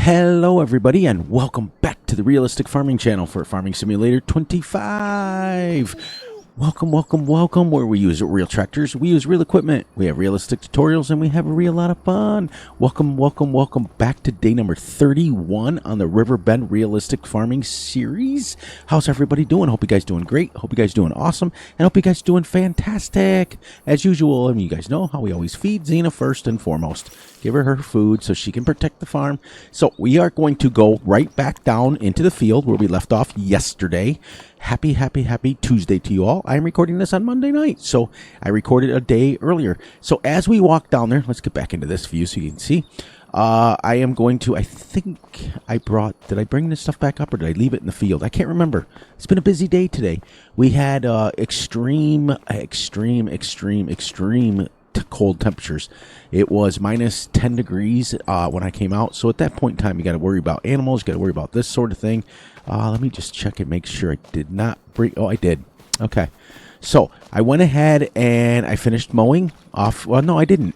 Hello everybody and welcome back to the Realistic Farming channel for Farming Simulator 25. Welcome, where we use real tractors, we use real equipment, we have realistic tutorials, and we have a real lot of fun. Welcome back to day number 31 on the Riverbend Realistic Farming series. How's everybody doing? Hope you guys doing great. Hope you guys doing awesome. And hope you guys doing fantastic. As usual, I mean, you guys know how we always feed Xena first and foremost. Give her food so she can protect the farm. So we are going to go right back down into the field where we left off yesterday. Happy Tuesday to you all. I'm recording this on Monday night, so I recorded a day earlier. So as we walk down there, let's get back into this view so you can see. I am going to, I think I brought, did I bring this stuff back up or did I leave it in the field? I can't remember. It's been a busy day today. We had extreme cold temperatures. It was minus 10 degrees when I came out. So at that point in time, you got to worry about animals, you got to worry about this sort of thing. Let me just check and make sure I did not bring, oh, I did. Okay. So I went ahead and I finished mowing off. Well, no, I didn't.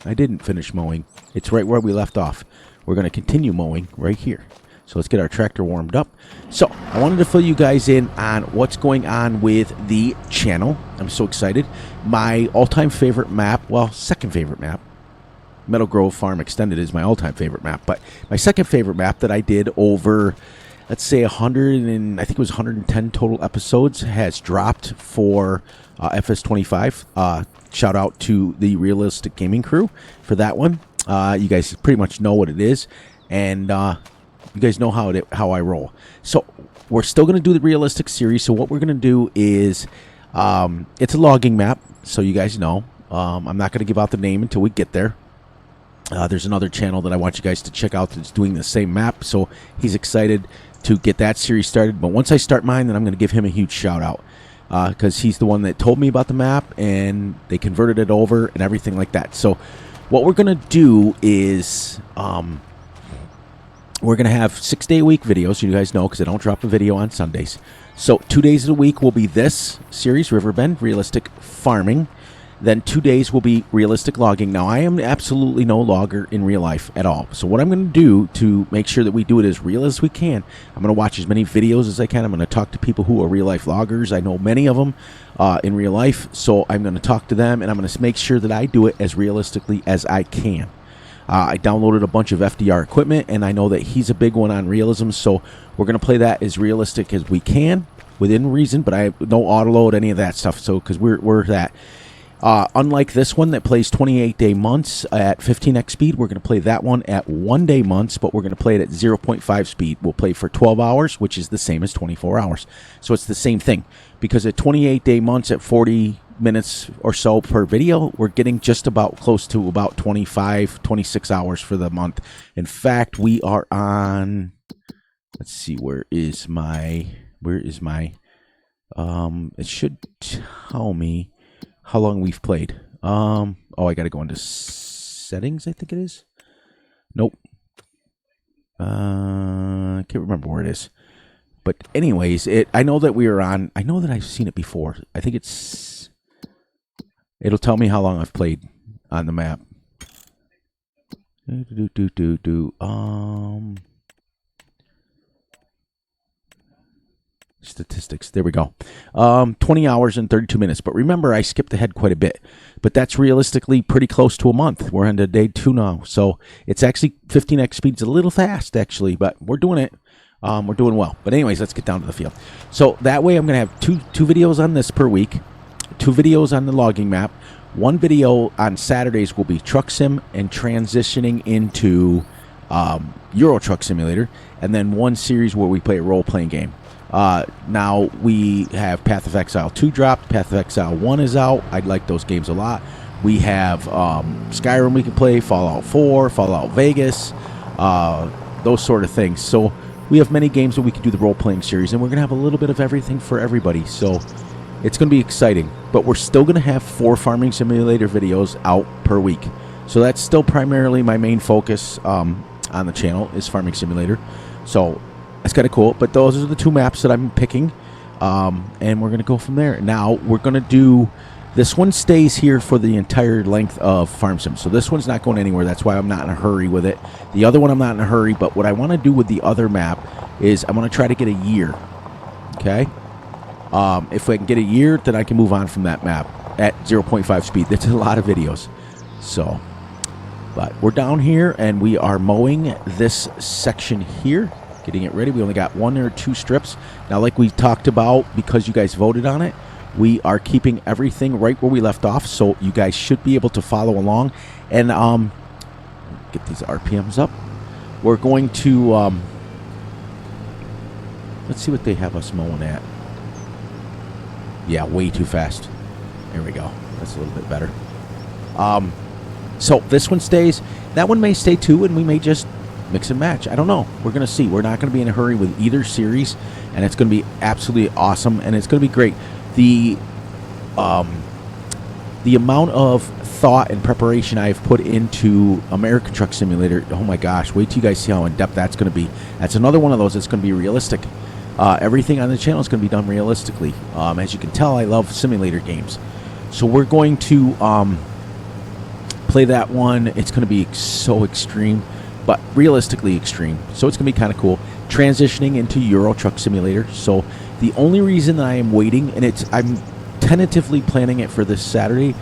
I didn't finish mowing. It's right where we left off. We're going to continue mowing right here. So let's get our tractor warmed up. So I wanted to fill you guys in on what's going on with the channel. I'm so excited. My all-time favorite map, well, second favorite map, Meadow Grove Farm Extended is my all-time favorite map. But my second favorite map that I did over, let's say 100 and I think it was 110 total episodes has dropped for Fs25. Shout out to the Realistic Gaming crew for that one. You guys pretty much know what it is. And you guys know how I roll. So we're still going to do the realistic series. So what we're going to do is it's a logging map, so you guys know. I'm not going to give out the name until we get there. There's another channel that I want you guys to check out that's doing the same map, so he's excited to get that series started. But once I start mine, then I'm going to give him a huge shout out because he's the one that told me about the map and they converted it over and everything like that. So what we're going to do is we're going to have 6-day-a-week videos, you guys know, because I don't drop a video on Sundays. So 2 days of the week will be this series, Riverbend, Realistic Farming. Then 2 days will be realistic logging. Now, I am absolutely no logger in real life at all. So what I'm going to do to make sure that we do it as real as we can, I'm going to watch as many videos as I can. I'm going to talk to people who are real-life loggers. I know many of them in real life. So I'm going to talk to them, and I'm going to make sure that I do it as realistically as I can. I downloaded a bunch of FDR equipment, and I know that he's a big one on realism, so we're going to play that as realistic as we can, within reason, but I don't auto-load any of that stuff, so because we're that. Unlike this one that plays 28-day months at 15x speed, we're going to play that one at 1-day months, but we're going to play it at 0.5 speed. We'll play for 12 hours, which is the same as 24 hours. So it's the same thing, because at 28-day months at 40 minutes or so per video, we're getting just about close to about 26 hours for the month. In fact, we are on, let's see, where is my it should tell me how long we've played. Oh, I gotta go into settings, I think it is. Nope. I can't remember where it is. But anyways, I know that we are on, I know that I've seen it before. I think it'll tell me how long I've played on the map. Statistics. There we go. 20 hours and 32 minutes. But remember, I skipped ahead quite a bit. But that's realistically pretty close to a month. We're on to day 2 now. So it's actually 15x speed's a little fast, actually. But we're doing it. We're doing well. But anyways, let's get down to the field. So that way I'm going to have two videos on this per week. 2 videos on the logging map. 1 video on Saturdays will be Truck Sim and transitioning into Euro Truck Simulator. And then 1 series where we play a role-playing game. Now we have Path of Exile 2 dropped. Path of Exile 1 is out. I like those games a lot. We have Skyrim we can play, Fallout 4, Fallout Vegas, those sort of things. So we have many games that we can do the role-playing series, and we're going to have a little bit of everything for everybody. So it's going to be exciting. But we're still going to have 4 Farming Simulator videos out per week. So that's still primarily my main focus on the channel is Farming Simulator. So that's kind of cool. But those are the 2 maps that I'm picking. And we're going to go from there. Now we're going to do This one stays here for the entire length of Farm Sim. So this one's not going anywhere. That's why I'm not in a hurry with it. The other one I'm not in a hurry, but what I want to do with the other map is I want to try to get a year. Okay? If I can get a year, then I can move on from that map at 0.5 speed. That's a lot of videos. So, but we're down here, and we are mowing this section here, getting it ready. We only got 1 or 2 strips. Now, like we talked about, because you guys voted on it, we are keeping everything right where we left off, so you guys should be able to follow along. And get these RPMs up. We're going to let's see what they have us mowing at. Yeah, way too fast. There we go. That's a little bit better. So this one stays. That one may stay too, and we may just mix and match. I don't know. We're going to see. We're not going to be in a hurry with either series, and it's going to be absolutely awesome, and it's going to be great. The amount of thought and preparation I've put into American Truck Simulator, oh my gosh, wait till you guys see how in-depth that's going to be. That's another one of those that's going to be realistic. Everything on the channel is going to be done realistically. As you can tell, I love simulator games. So we're going to play that one. It's going to be so extreme, but realistically extreme. So it's going to be kind of cool. Transitioning into Euro Truck Simulator. So the only reason that I am waiting, and I'm tentatively planning it for this Saturday,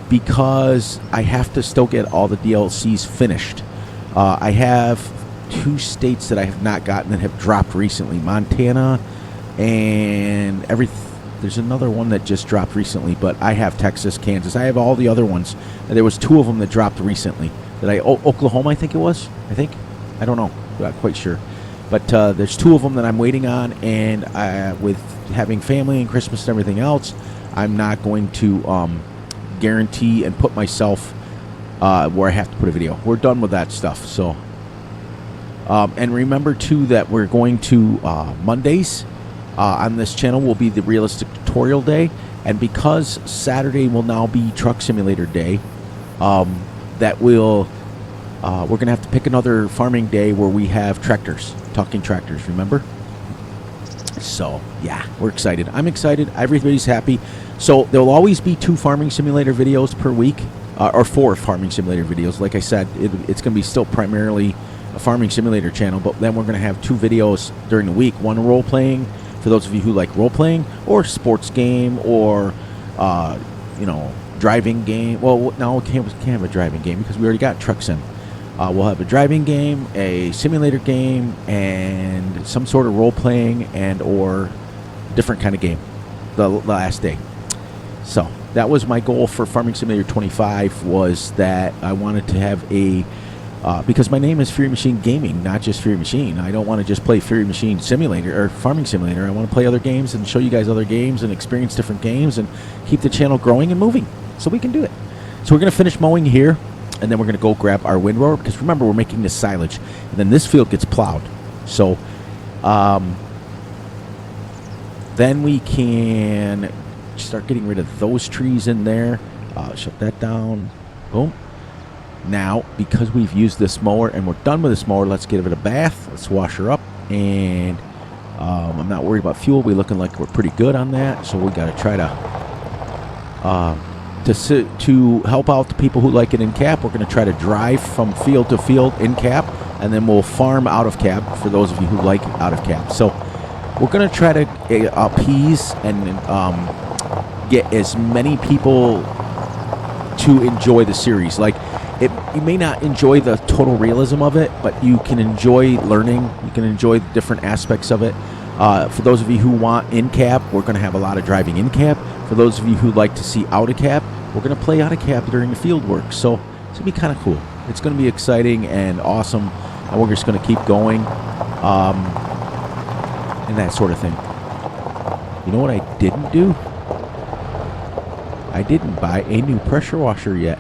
because I have to still get all the DLCs finished. I have 2 states that I have not gotten that have dropped recently. Montana and there's another one that just dropped recently, but I have Texas, Kansas. I have all the other ones. There was 2 of them that dropped recently. Oklahoma, I think it was. I don't know. Not quite sure. But there's 2 of them that I'm waiting on, and with having family and Christmas and everything else, I'm not going to guarantee and put myself where I have to put a video. We're done with that stuff. So, and remember too that we're going to Mondays on this channel will be the realistic tutorial day, and because Saturday will now be Truck Simulator Day, that will we're gonna have to pick another farming day where we have tractors, talking tractors. Remember? So yeah, we're excited. I'm excited. Everybody's happy. So there will always be 2 farming simulator videos per week, or 4 farming simulator videos. Like I said, it's going to be still primarily a farming simulator channel, but then we're going to have 2 videos during the week. One role playing for those of you who like role playing, or sports game, or driving game. Well, no, we can't have a driving game because we already got Truck Sim. We'll have a driving game, a simulator game, and some sort of role-playing and or different kind of game the last day. So that was my goal for Farming Simulator 25, was that I wanted to have a... because my name is Fury Machine Gaming, not just Fury Machine. I don't want to just play Fury Machine Simulator or Farming Simulator. I want to play other games and show you guys other games and experience different games and keep the channel growing and moving so we can do it. So we're going to finish mowing here. And then we're going to go grab our windrower, because remember, we're making this silage. And then this field gets plowed. So then we can start getting rid of those trees in there. Shut that down. Boom. Now, because we've used this mower and we're done with this mower, let's give it a bath. Let's wash her up. And I'm not worried about fuel. We're looking like we're pretty good on that. So we got to try to help out the people who like it in cap. We're going to try to drive from field to field in cap, and then we'll farm out of cap for those of you who like out of cap. So we're going to try to appease and get as many people to enjoy the series. Like, you may not enjoy the total realism of it, but you can enjoy learning. You can enjoy the different aspects of it. For those of you who want in cap, we're going to have a lot of driving in cap. For those of you who like to see out of cap, we're going to play out of cap during the field work. So it's going to be kind of cool. It's going to be exciting and awesome. And we're just going to keep going. And that sort of thing. You know what I didn't do? I didn't buy a new pressure washer yet.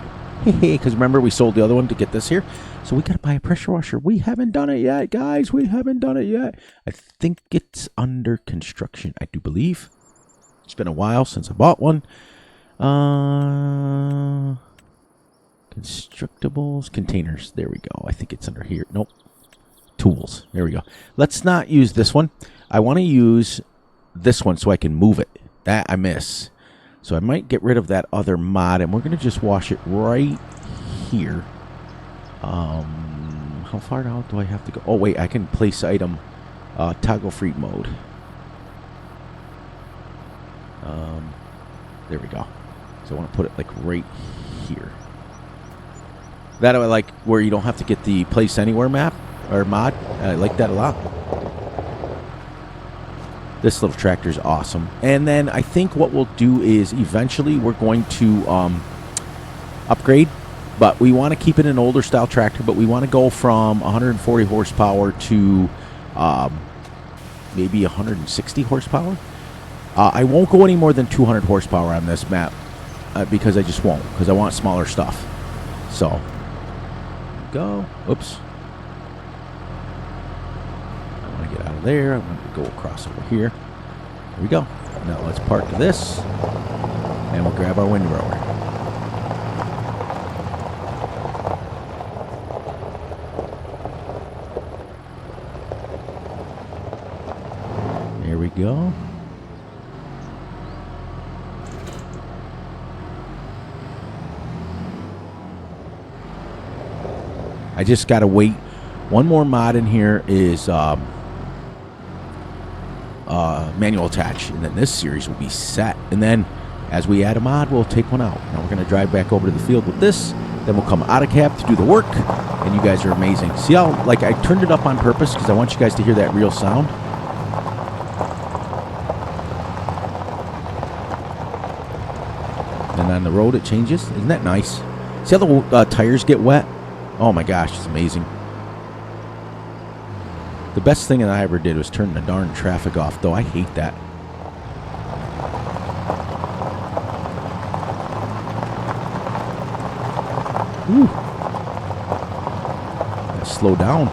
Because remember, we sold the other one to get this here. So we got to buy a pressure washer. We haven't done it yet, guys. We haven't done it yet. I think it's under construction, I do believe. It's been a while since I bought one. Constructables, containers. There we go. I think it's under here. Nope. Tools. There we go. Let's not use this one. I want to use this one so I can move it. That I miss. So I might get rid of that other mod, and we're going to just wash it right here. How far out do I have to go? Oh, wait, I can place item toggle free mode. There we go. So I want to put it like right here. That I like, where you don't have to get the place anywhere map or mod. I like that a lot. This little tractor is awesome. And then I think what we'll do is eventually we're going to upgrade. But we want to keep it an older style tractor. But we want to go from 140 horsepower to maybe 160 horsepower. I won't go any more than 200 horsepower on this map. Because I just won't. Because I want smaller stuff. So, go. Oops. I want to get out of there. I'm going to go across over here. There we go. Now let's park this. And we'll grab our windrower. There we go. I just got to wait. One more mod in here is manual attach. And then this series will be set. And then as we add a mod, we'll take one out. Now we're going to drive back over to the field with this. Then we'll come out of cab to do the work. And you guys are amazing. See how, like, I turned it up on purpose because I want you guys to hear that real sound. And on the road it changes. Isn't that nice? See how the tires get wet? Oh my gosh, it's amazing. The best thing that I ever did was turn the darn traffic off, though I hate that. Whew. Gotta slow down.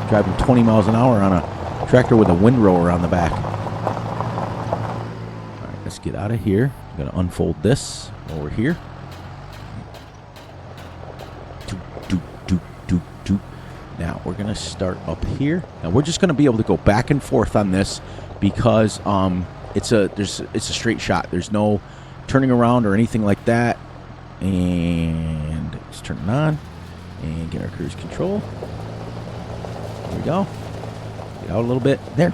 Driving 20 miles an hour on a tractor with a windrower on the back. Alright, let's get out of here. I'm gonna unfold this over here. Now we're gonna start up here. Now we're just gonna be able to go back and forth on this because it's a straight shot. There's no turning around or anything like that. And let's turn it on and get our cruise control. There we go. Get out a little bit. There.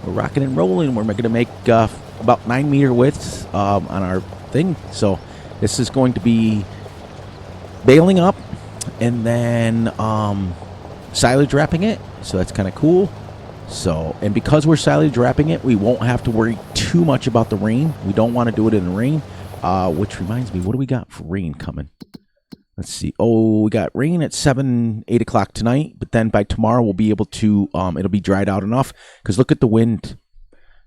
We're rocking and rolling. We're gonna make about 9 meter widths on our thing. So this is going to be baling up. And then silage wrapping it, so that's kind of cool. So, and because we're silage wrapping it, we won't have to worry too much about the rain. We don't want to do it in the rain. Which reminds me, what do we got for rain coming? Let's see. Oh, we got rain at 8 o'clock tonight, but then by tomorrow we'll be able to, it'll be dried out enough. Because look at the wind,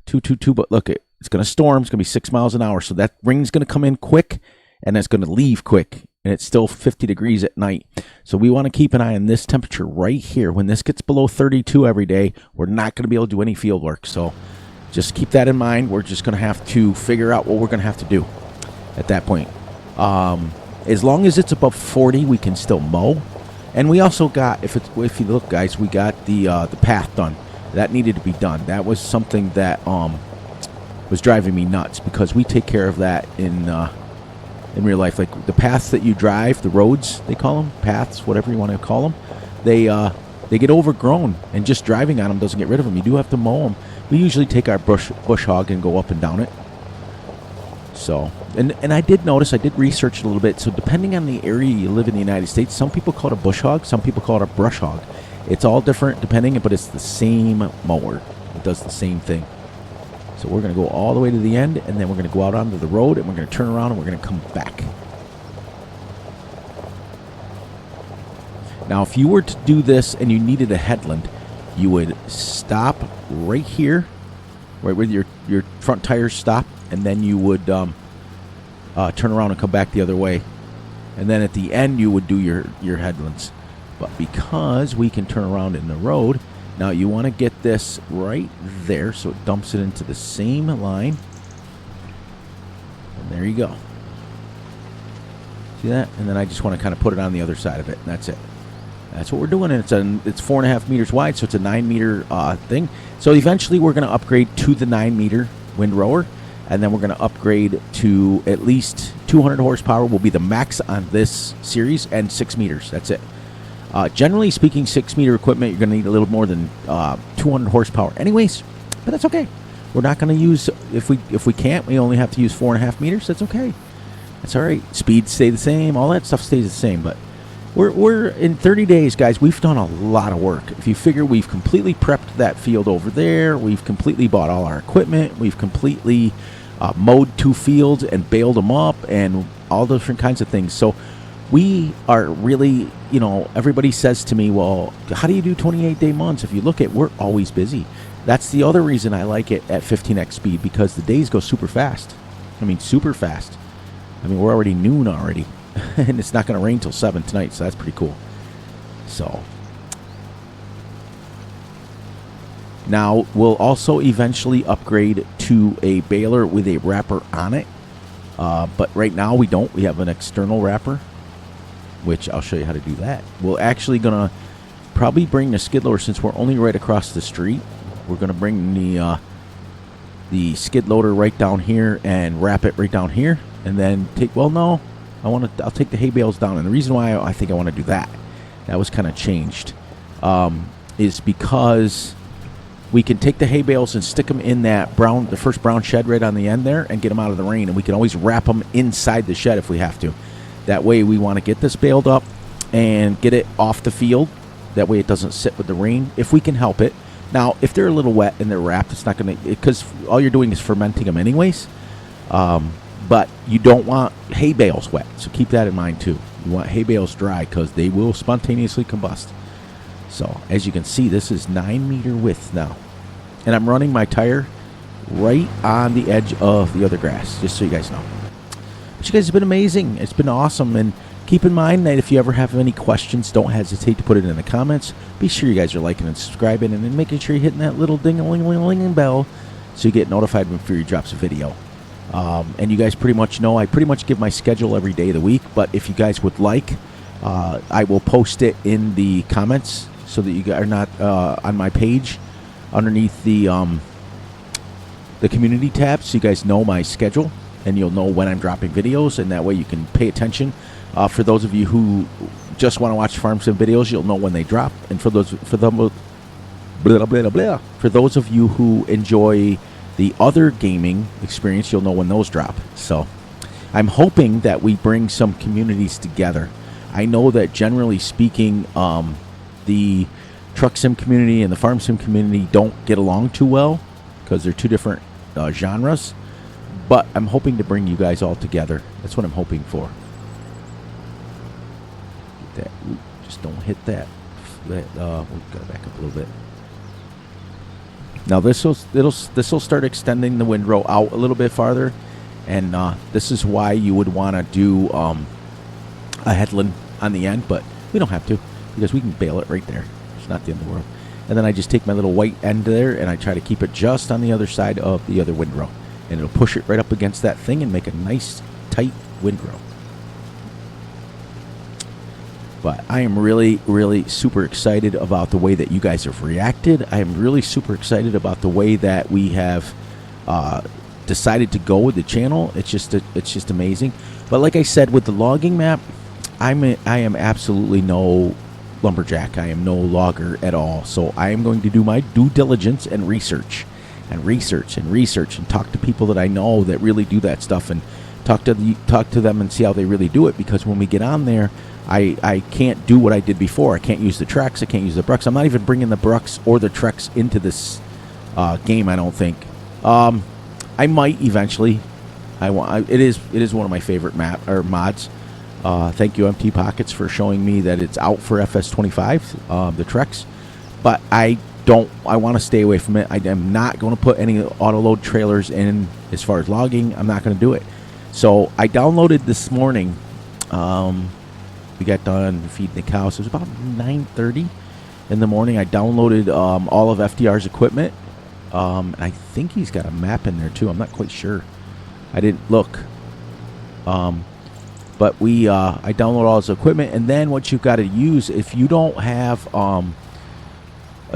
222, but look, it's going to storm. It's going to be 6 miles an hour. So that rain's going to come in quick, and it's going to leave quick. And it's still 50 degrees at night. So we want to keep an eye on this temperature right here. When this gets below 32 every day, we're not going to be able to do any field work. So just keep that in mind. We're just going to have to figure out what we're going to have to do at that point. As long as it's above 40, we can still mow. And we also got, if you look, guys, we got the path done. That needed to be done. That was something that was driving me nuts because we take care of that in real life. Like the paths that you drive, the roads, they call them, paths, whatever you want to call them, they get overgrown, and just driving on them doesn't get rid of them. You do have to mow them. We usually take our bush hog and go up and down it. So, and I did notice, I did research a little bit, so depending on the area you live in the United States, some people call it a bush hog, some people call it a brush hog. It's all different depending, but it's the same mower. It does the same thing. So we're going to go all the way to the end, and then we're going to go out onto the road, and we're going to turn around, and we're going to come back. Now, if you were to do this and you needed a headland, you would stop right here, right where your front tires stop, and then you would turn around and come back the other way. And then at the end, you would do your headlands. But because we can turn around in the road, now you want to get this right there so it dumps it into the same line. And there you go. See that? And then I just want to kind of put it on the other side of it, and that's it. That's what we're doing, and it's 4.5 meters wide, so it's a 9 meter thing. So eventually we're going to upgrade to the 9 meter windrower, and then we're going to upgrade to at least 200 horsepower will be the max on this series, and 6 meters. That's it. Generally speaking, 6-meter equipment, you're going to need a little more than 200 horsepower anyways, but that's okay. We're not going to use, if we can't, we only have to use 4.5 meters. That's okay. That's all right. Speeds stay the same. All that stuff stays the same, but we're in 30 days, guys, we've done a lot of work. If you figure we've completely prepped that field over there, we've completely bought all our equipment, we've completely mowed 2 fields and baled them up and all different kinds of things. So we are really, you know, everybody says to me, well, how do you do 28-day months? If you look at, we're always busy. That's the other reason I like it at 15x speed, because the days go super fast. I mean, super fast. I mean, we're already noon already. And it's not going to rain till 7 tonight, so that's pretty cool. So now we'll also eventually upgrade to a baler with a wrapper on it. But right now we don't. We have an external wrapper, which I'll show you how to do that. We're actually going to probably bring the skid loader, since we're only right across the street. We're going to bring the skid loader right down here and wrap it right down here, and then take, well, no, I'll take the hay bales down. And the reason why I think I want to do that was kind of changed, is because we can take the hay bales and stick them in that the first brown shed right on the end there, and get them out of the rain. And we can always wrap them inside the shed if we have to. That way we want to get this baled up and get it off the field. That way it doesn't sit with the rain if we can help it. Now, if they're a little wet and they're wrapped, it's not going to, because all you're doing is fermenting them anyways. But you don't want hay bales wet, so keep that in mind too. You want hay bales dry, because they will spontaneously combust. So, as you can see, this is 9-meter width now. And I'm running my tire right on the edge of the other grass, just so you guys know. But you guys have been amazing. It's been awesome. And keep in mind that if you ever have any questions, don't hesitate to put it in the comments. Be sure you guys are liking and subscribing, and then making sure you're hitting that little ding-a-ling-a-ling bell so you get notified when Fury drops a video. And you guys pretty much know I pretty much give my schedule every day of the week. But if you guys would like, I will post it in the comments so that you guys are not on my page underneath the community tab, so you guys know my schedule and you'll know when I'm dropping videos, and that way you can pay attention. For those of you who just want to watch farm sim videos, you'll know when they drop. And for those of you who enjoy the other gaming experience, you'll know when those drop. So I'm hoping that we bring some communities together. I know that generally speaking, the truck sim community and the farm sim community don't get along too well, because they're two different genres. But I'm hoping to bring you guys all together. That's what I'm hoping for. Get that. Ooh, just don't hit that. We've got to back up a little bit. Now this will start extending the windrow out a little bit farther, and this is why you would want to do a headland on the end, but we don't have to, because we can bale it right there. It's not the end of the world. And then I just take my little white end there, and I try to keep it just on the other side of the other windrow, and it'll push it right up against that thing and make a nice tight windrow. But I am really, really super excited about the way that you guys have reacted. I am really super excited about the way that we have decided to go with the channel. It's just amazing. But like I said, with the logging map, I am absolutely no lumberjack. I am no logger at all. So I am going to do my due diligence and research, and talk to people that I know that really do that stuff, and talk to them and see how they really do it. Because when we get on there, I can't do what I did before. I can't use the Trex. I can't use the Brucks. I'm not even bringing the Brucks or the Trex into this game, I don't think. I might eventually. It is one of my favorite mods. Thank you, Empty Pockets, for showing me that it's out for Fs25, the Trex. But I want to stay away from it. I am not going to put any auto load trailers in as far as logging. I'm not going to do it. So I downloaded this morning. We got done feeding the cows. It was about 9:30 in the morning. I downloaded all of FDR's equipment. And I think he's got a map in there too. I'm not quite sure. I didn't look. But I download all his equipment, and then what you've got to use, if you don't have a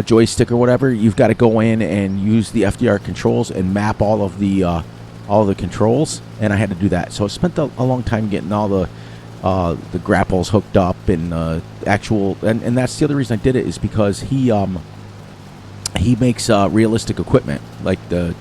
joystick or whatever, you've got to go in and use the FDR controls and map all of the all the controls, and I had to do that. So I spent a long time getting all the grapples hooked up and actual, and that's the other reason I did it, is because he makes realistic equipment like the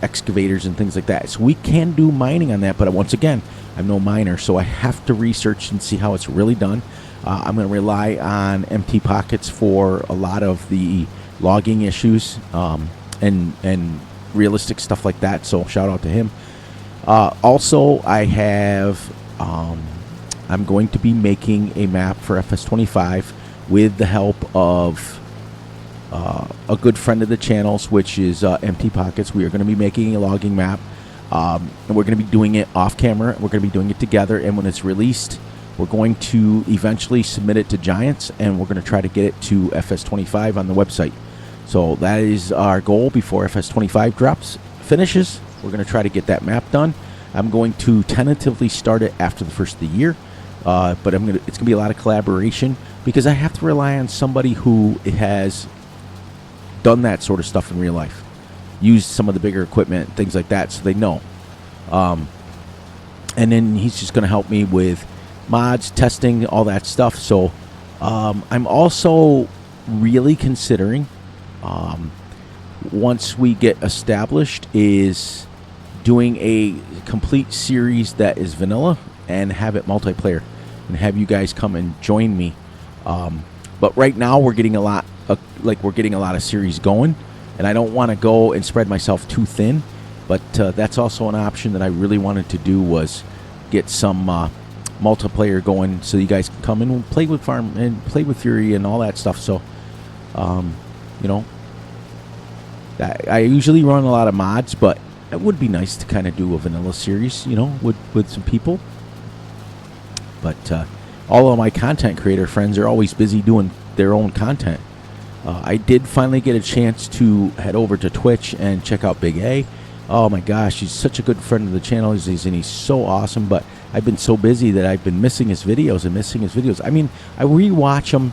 excavators and things like that. So we can do mining on that, but once again, I'm no miner, so I have to research and see how it's really done. I'm going to rely on empty pockets for a lot of the logging issues and realistic stuff like that. So shout out to him. Also, I have I'm going to be making a map for Fs25 with the help of a good friend of the channel's, which is Empty Pockets. We are going to be making a logging map, and we're going to be doing it off camera. We're going to be doing it together, and when it's released, we're going to eventually submit it to Giants, and we're going to try to get it to Fs25 on the website. So that is our goal before Fs25 finishes. We're going to try to get that map done. I'm going to tentatively start it after the first of the year, but it's going to be a lot of collaboration, because I have to rely on somebody who has done that sort of stuff in real life, used some of the bigger equipment, things like that, so they know. And then he's just going to help me with mods, testing, all that stuff. So I'm also really considering, once we get established, is doing a complete series that is vanilla and have it multiplayer and have you guys come and join me. But right now we're getting a lot of series going, and I don't want to go and spread myself too thin, but that's also an option that I really wanted to do, was get some multiplayer going so you guys can come in and play with Farm and play with Fury and all that stuff. So you know, I usually run a lot of mods, but it would be nice to kind of do a vanilla series, you know, with some people. But all of my content creator friends are always busy doing their own content. I did finally get a chance to head over to Twitch and check out Big A. Oh my gosh, he's such a good friend of the channel. He's so awesome, but I've been so busy that I've been missing his videos. I mean, I rewatch them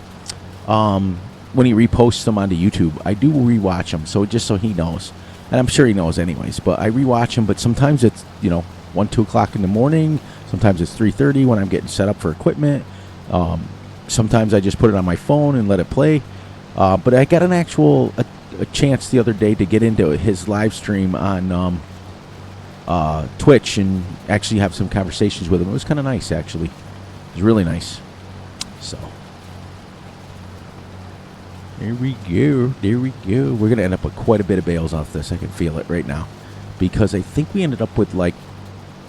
when he reposts them onto YouTube. I do rewatch them, so just so he knows. And I'm sure he knows anyways, but I rewatch them, but sometimes it's, 1, 2 o'clock in the morning. Sometimes it's 3:30 when I'm getting set up for equipment. Sometimes I just put it on my phone and let it play. But I got a chance the other day to get into his live stream on Twitch and actually have some conversations with him. It was kind of nice, actually. It was really nice. So there we go. We're going to end up with quite a bit of bales off this. I can feel it right now, because I think we ended up with like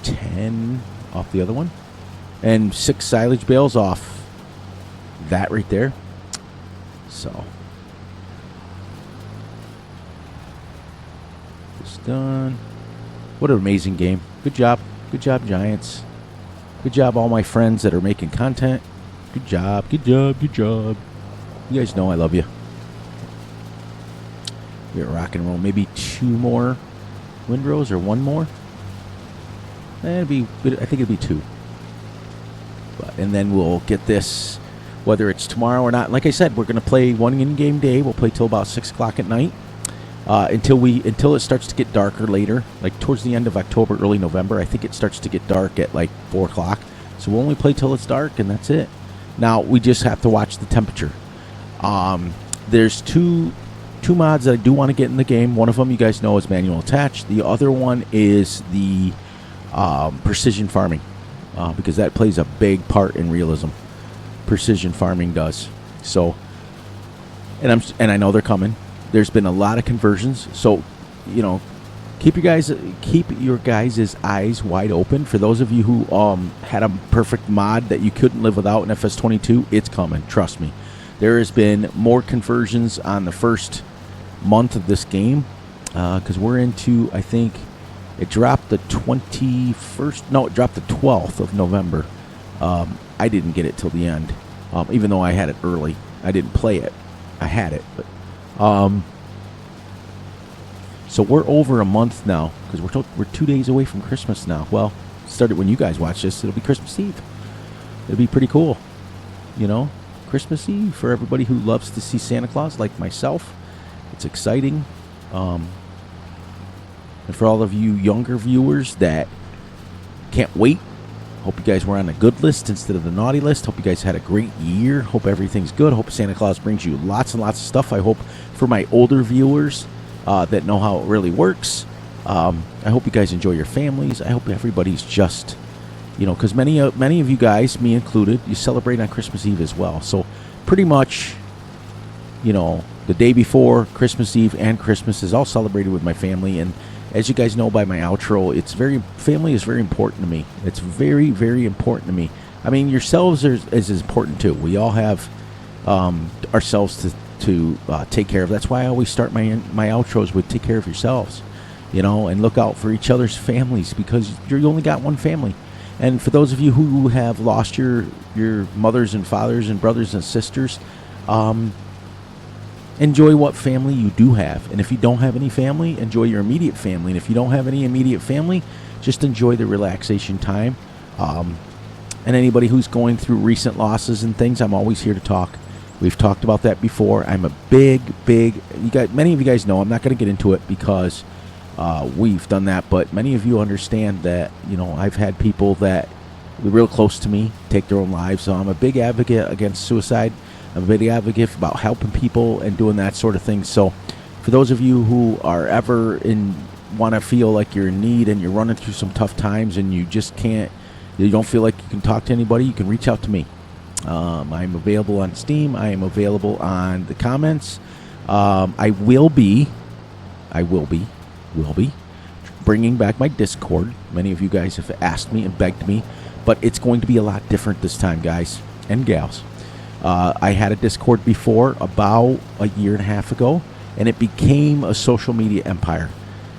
10 off the other one and 6 silage bales off that right there. So it's done. What an amazing game. Good job, Giants. Good job, all my friends that are making content. Good job. You guys know I love you. We're rock and roll. Maybe 2 more windrows or 1 more. I think it'd be 2. And then we'll get this, whether it's tomorrow or not. Like I said, we're going to play one in-game day. We'll play till about 6 o'clock at night, until it starts to get darker later, like towards the end of October, early November. I think it starts to get dark at like 4 o'clock. So we'll only play till it's dark, and that's it. Now we just have to watch the temperature. There's two mods that I do want to get in the game. One of them, you guys know, is manual attach. The other one is the precision farming, because that plays a big part in realism. Precision farming does. So, and I know they're coming. There's been a lot of conversions, so keep your guys' eyes wide open. For those of you who had a perfect mod that you couldn't live without in FS22, it's coming. Trust me. There has been more conversions on the first month of this game, because we're into, I think it dropped the 21st. No, it dropped the 12th of November. I didn't get it till the end, even though I had it early. I didn't play it. I had it, but so we're over a month now, because we're 2 days away from Christmas now. Well, started when you guys watch this. It'll be Christmas Eve. It'll be pretty cool, Christmas Eve for everybody who loves to see Santa Claus, like myself. It's exciting. And for all of you younger viewers that can't wait, hope you guys were on the good list instead of the naughty list. Hope you guys had a great year. Hope everything's good. Hope Santa Claus brings you lots and lots of stuff. I hope for my older viewers that know how it really works, I hope you guys enjoy your families. I hope everybody's just, because many of you guys, me included, you celebrate on Christmas Eve as well. So pretty much, the day before Christmas Eve and Christmas is all celebrated with my family. And as you guys know by my outro, family is very important to me. It's very, very important to me. I mean, yourselves is important too. We all have ourselves to take care of. That's why I always start my outros with take care of yourselves, and look out for each other's families, because you only got one family. And for those of you who have lost your mothers and fathers and brothers and sisters, enjoy what family you do have. And if you don't have any family, enjoy your immediate family. And if you don't have any immediate family, just enjoy the relaxation time. And anybody who's going through recent losses and things, I'm always here to talk. We've talked about that before. I'm a big, many of you guys know, I'm not going to get into it because we've done that, but many of you understand that, I've had people that were real close to me take their own lives. So I'm a big advocate against suicide. I'm a big advocate about helping people and doing that sort of thing. So for those of you who are ever want to feel like you're in need and you're running through some tough times and you just can't, you don't feel like you can talk to anybody, you can reach out to me. I'm available on Steam. I am available on the comments. I will be bringing back my Discord. Many of you guys have asked me and begged me, but it's going to be a lot different this time, guys and gals. I had a Discord before about a year and a half ago, and it became a social media empire.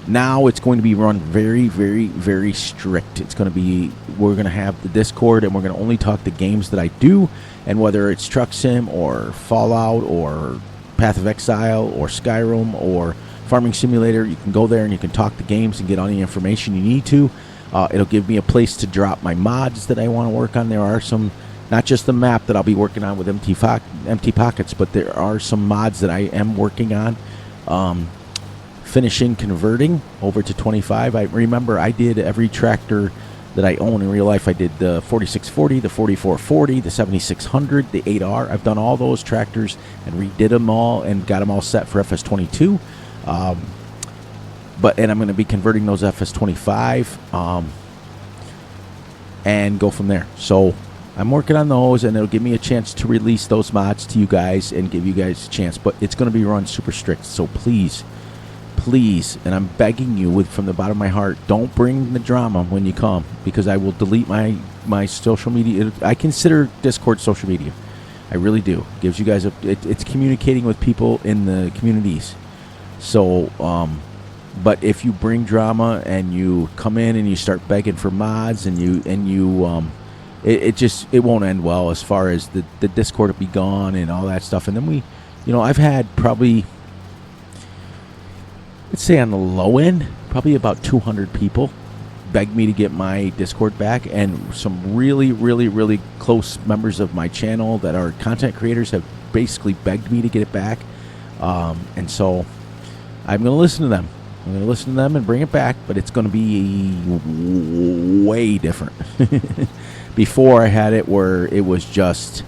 Now it's going to be run very, very, very strict. We're going to have the Discord, and we're going to only talk the games that I do, and whether it's Truck Sim or Fallout or Path of Exile or Skyrim or Farming Simulator, you can go there and you can talk the games and get all the information you need to. It'll give me a place to drop my mods that I want to work on. There are some, not just the map that I'll be working on with Empty Pockets, but there are some mods that I am working on. Finishing converting over to 25. I remember I did every tractor that I own in real life. I did the 4640, the 4440, the 7600, the 8R. I've done all those tractors and redid them all and got them all set for FS22. And I'm going to be converting those FS25 and go from there. So I'm working on those, and it'll give me a chance to release those mods to you guys and give you guys a chance. But it's going to be run super strict. So please, and I'm begging you from the bottom of my heart, don't bring the drama when you come, because I will delete my social media. I consider Discord social media. I really do. It gives you guys it's communicating with people in the communities. So, but if you bring drama and you come in and you start begging for mods and it won't end well, as far as the Discord will be gone and all that stuff. And then I've had probably, let's say on the low end, probably about 200 people beg me to get my Discord back, and some really, really, really close members of my channel that are content creators have basically begged me to get it back. And so I'm going to listen to them. I'm going to listen to them and bring it back, but it's going to be way different. Before I had it where it was just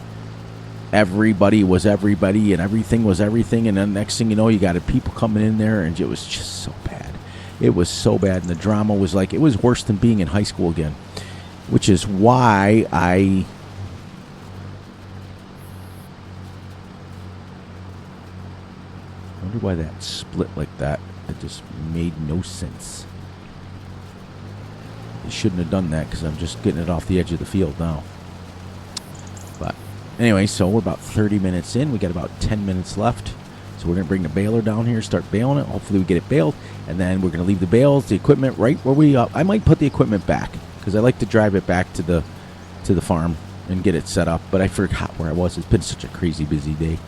everybody was everybody and everything was everything, and then next thing you know, you got people coming in there, and it was just so bad. It was so bad, and the drama was like, it was worse than being in high school again, which is why I wonder why that split like that. It just made no sense. I shouldn't have done that, because I'm just getting it off the edge of the field now. But anyway, so we're about 30 minutes in. We got about 10 minutes left. So we're going to bring the baler down here, start baling it. Hopefully we get it baled. And then we're going to leave the bales, the equipment right where we I might put the equipment back, because I like to drive it back to the farm and get it set up. But I forgot where I was. It's been such a crazy busy day.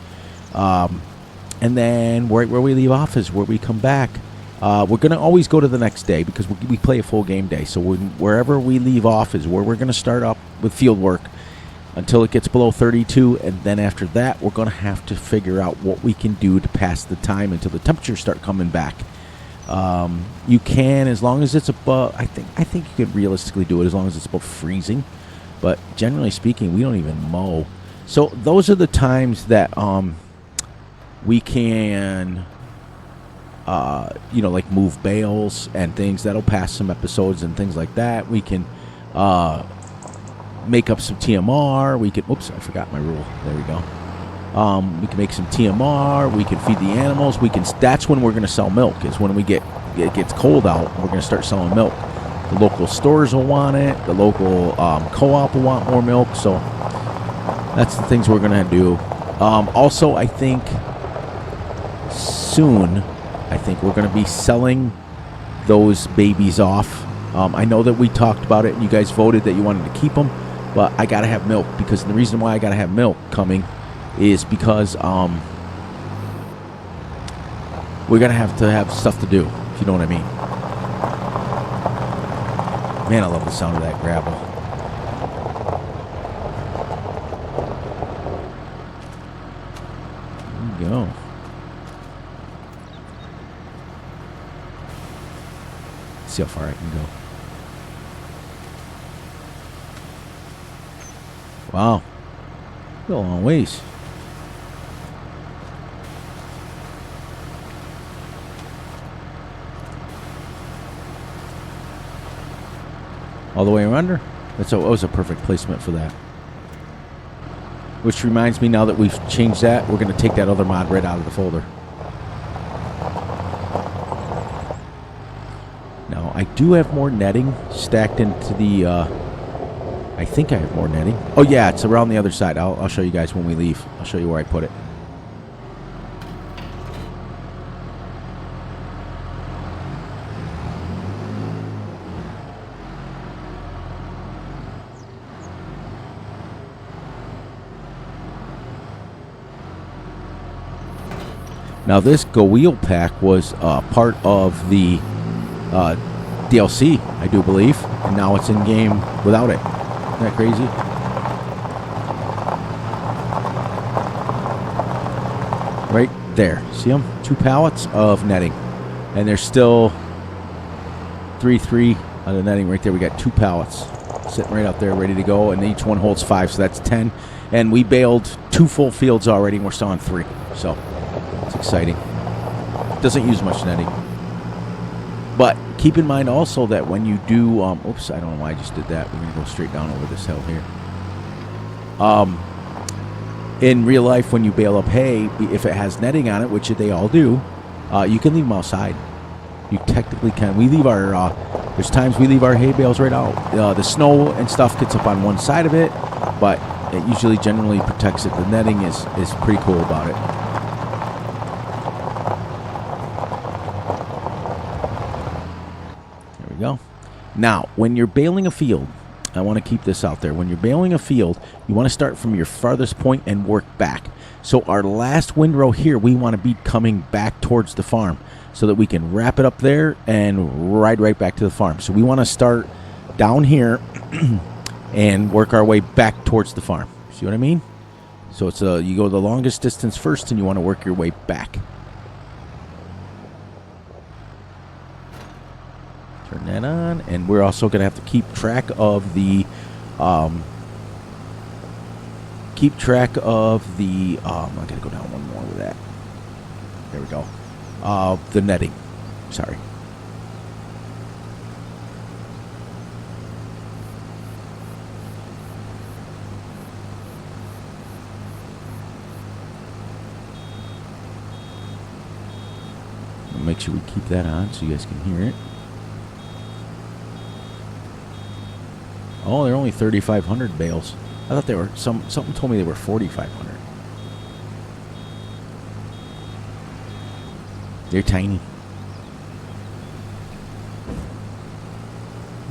And then right where we leave off is where we come back. We're going to always go to the next day, because we play a full game day. So wherever we leave off is where we're going to start up with field work until it gets below 32. And then after that, we're going to have to figure out what we can do to pass the time until the temperatures start coming back. You can, as long as it's above. I think you could realistically do it as long as it's above freezing. But generally speaking, we don't even mow. So those are the times that we can, like move bales and things. That'll pass some episodes and things like that. We can make up some TMR. We can. Oops, I forgot my rule. There we go. We can make some TMR. We can feed the animals. That's when we're going to sell milk. Is when it gets cold out. We're going to start selling milk. The local stores will want it. The local co-op will want more milk. So that's the things we're going to do. Also, I think soon, we're going to be selling those babies off. I know that we talked about it and you guys voted that you wanted to keep them, but I got to have milk, because the reason why I got to have milk coming is because we're going to have stuff to do, if you know what I mean. Man, I love the sound of that gravel. There we go. See how far I can go. Wow. A long ways. All the way under? That was a perfect placement for that. Which reminds me, now that we've changed that, we're going to take that other mod right out of the folder. Now, I do have more netting stacked into the... I think I have more netting. Oh, yeah, it's around the other side. I'll show you guys when we leave. I'll show you where I put it. Now, this Go Wheel pack was part of the DLC, I do believe, and now it's in game without it. Isn't that crazy? Right there. See them? 2 pallets of netting. And there's still 3 on the netting right there. We got 2 pallets sitting right out there ready to go, and each one holds 5, so that's 10. And we baled 2 full fields already, and we're still on 3. So it's exciting. Doesn't use much netting. But keep in mind also that when you do, oops, I don't know why I just did that. We're going to go straight down over this hill here. In real life, when you bale up hay, if it has netting on it, which they all do, you can leave them outside. You technically can. We leave our, there's times we leave our hay bales right out. The snow and stuff gets up on one side of it, but it usually generally protects it. The netting is pretty cool about it. Go. Now, when you're baling a field, I want to keep this out there. When you're baling a field, you want to start from your farthest point and work back. So our last windrow here, we want to be coming back towards the farm so that we can wrap it up there and ride right back to the farm. So we want to start down here and work our way back towards the farm. See what I mean? So it's you go the longest distance first and you want to work your way back. Turn that on, and we're also going to have to keep track of the I got to go down one more with that. There we go. The netting. Sorry. Make sure we keep that on so you guys can hear it. Oh, they're only 3,500 bales. I thought they were something told me they were 4,500. They're tiny.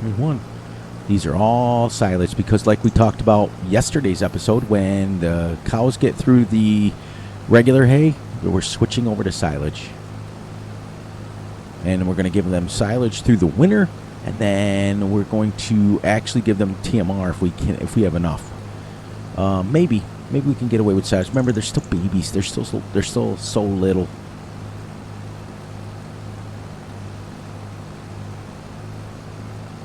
There's one. These are all silage because, like we talked about yesterday's episode, when the cows get through the regular hay, we're switching over to silage. And we're going to give them silage through the winter. And then we're going to actually give them TMR if we have enough. Maybe we can get away with silage. Remember, they're still babies. They're still so little.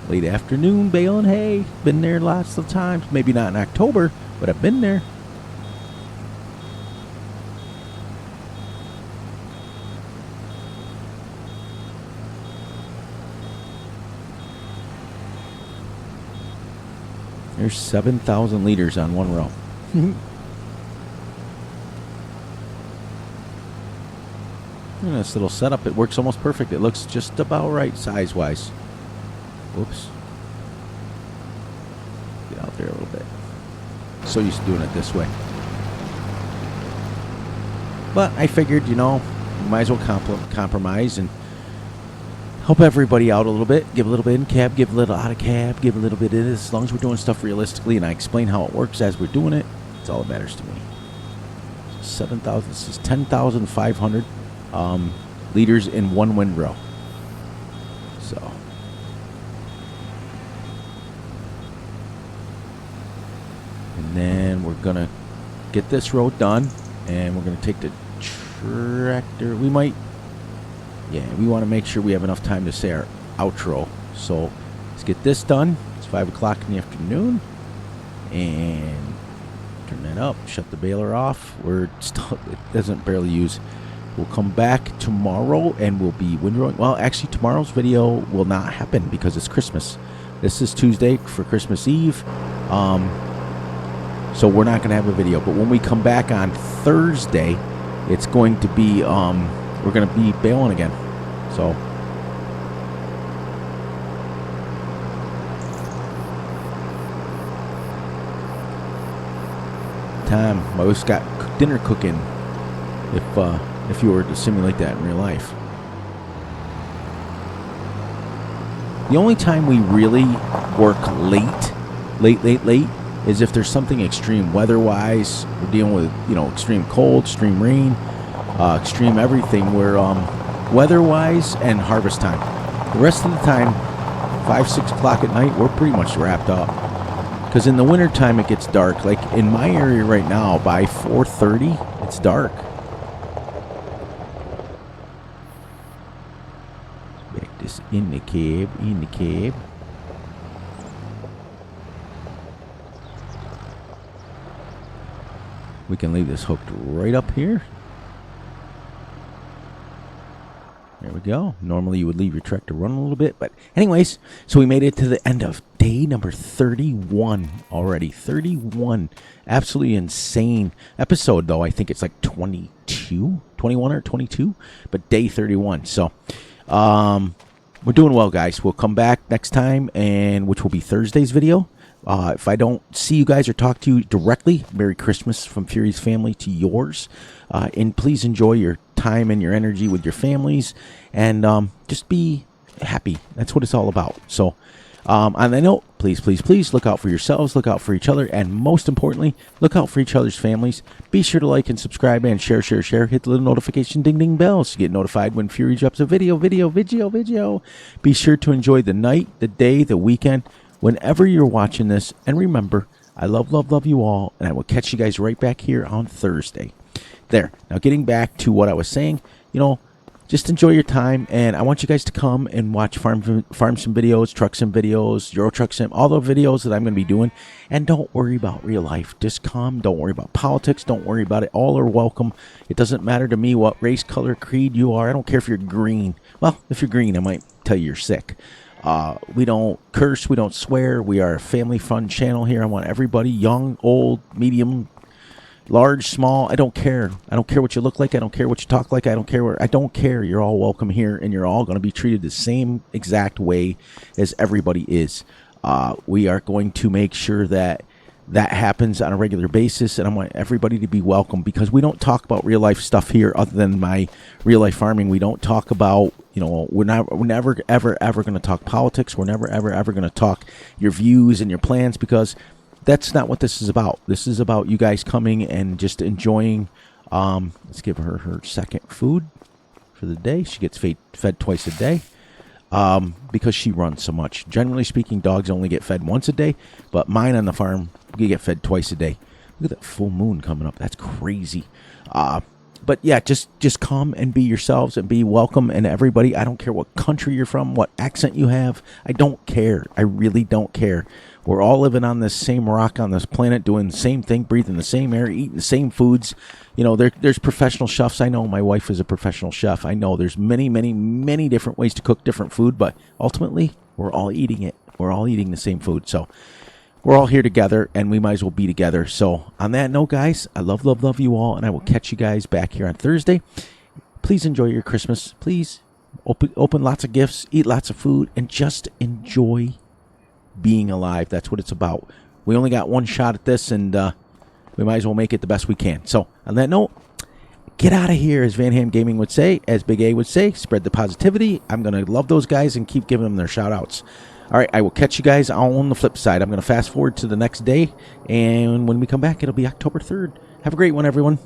Late afternoon baling hay. Been there lots of times. Maybe not in October, but I've been there. There's 7,000 liters on one row. And this little setup, it works almost perfect. It looks just about right size-wise. Whoops. Get out there a little bit. So used to doing it this way. But I figured, you know, you might as well compromise and help everybody out a little bit. Give a little bit in cab, give a little out of cab, give a little bit in this. As long as we're doing stuff realistically and I explain how it works as we're doing it, it's all that matters to me. 7,000, this is 10,500 liters in one windrow. So. And then we're going to get this row done and we're going to take the tractor. We might, yeah, we want to make sure we have enough time to say our outro. So let's get this done. It's 5 o'clock in the afternoon. And turn that up. Shut the baler off. We're still, it doesn't barely use. We'll come back tomorrow and we'll be windrowing. Well, actually, tomorrow's video will not happen because it's Christmas. This is Tuesday for Christmas Eve. So we're not going to have a video. But when we come back on Thursday, it's going to be, we're going to be baling again. So. Time. My wife's got dinner cooking. If you were to simulate that in real life. The only time we really work late, is if there's something extreme weather-wise. We're dealing with, you know, extreme cold, extreme rain, extreme everything. We're weather-wise and harvest time. The rest of the time, 5, 6 o'clock at night, we're pretty much wrapped up. Because in the wintertime, it gets dark. Like in my area right now, by 4:30, it's dark. Back this in the cab, We can leave this hooked right up here. There we go. Normally you would leave your tractor running a little bit, but anyways, so we made it to the end of day number 31 already. 31. Absolutely insane episode, though. I think it's like 22, 21 or 22, but day 31. So we're doing well, guys. We'll come back next time, and which will be Thursday's video. If I don't see you guys or talk to you directly, Merry Christmas from Fury's family to yours. And please enjoy your time and your energy with your families. And just be happy. That's what it's all about. So on that note, please, please, please look out for yourselves. Look out for each other. And most importantly, look out for each other's families. Be sure to like and subscribe and share. Hit the little notification ding bell so you get notified when Fury drops a video. Be sure to enjoy the night, the day, the weekend, whenever you're watching this. And remember, I love you all, and I will catch you guys right back here on Thursday. There. Now, getting back to what I was saying, you know, just enjoy your time, and I want you guys to come and watch Farm Sim videos, Truck Sim videos, Euro Truck Sim, all the videos that I'm going to be doing. And don't worry about real life. Just come. Don't worry about politics. Don't worry about it. All are welcome. It doesn't matter to me what race, color, creed you are. I don't care if you're green. Well, if you're green, I might tell you you're sick. We don't curse, we don't swear. We are a family fun channel here. I want everybody, young, old, medium, large, small. I don't care. I don't care what you look like. I don't care what you talk like. I don't care where. I don't care. You're all welcome here, and you're all going to be treated the same exact way as everybody is. We are going to make sure that happens on a regular basis, and I want everybody to be welcome, because we don't talk about real life stuff here other than my real life farming. We don't talk about, you know, we're never ever going to talk politics. We're never ever going to talk your views and your plans, because that's not what this is about. This is about you guys coming and just enjoying. Let's give her second food for the day. She gets fed twice a day. Because she runs so much. Generally speaking, dogs only get fed once a day, but mine on the farm, you get fed twice a day. Look at that full moon coming up. That's crazy. But yeah, just come and be yourselves and be welcome. And everybody, I don't care what country you're from, what accent you have. I don't care. I really don't care. We're all living on this same rock on this planet, doing the same thing, breathing the same air, eating the same foods. You know, there's professional chefs. I know my wife is a professional chef. I know there's many, many, many different ways to cook different food, but ultimately, we're all eating it. We're all eating the same food. So we're all here together, and we might as well be together. So on that note, guys, I love, love, love you all, and I will catch you guys back here on Thursday. Please enjoy your Christmas. Please open lots of gifts, eat lots of food, and just enjoy being alive. That's what it's about. We only got one shot at this, and we might as well make it the best we can. So on that note, get out of here, as Van Ham Gaming would say, as Big A would say. Spread the positivity. I'm going to love those guys and keep giving them their shout outs. All right, I will catch you guys on the flip side. I'm going to fast forward to the next day, and when we come back, it'll be October 3rd. Have a great one, everyone.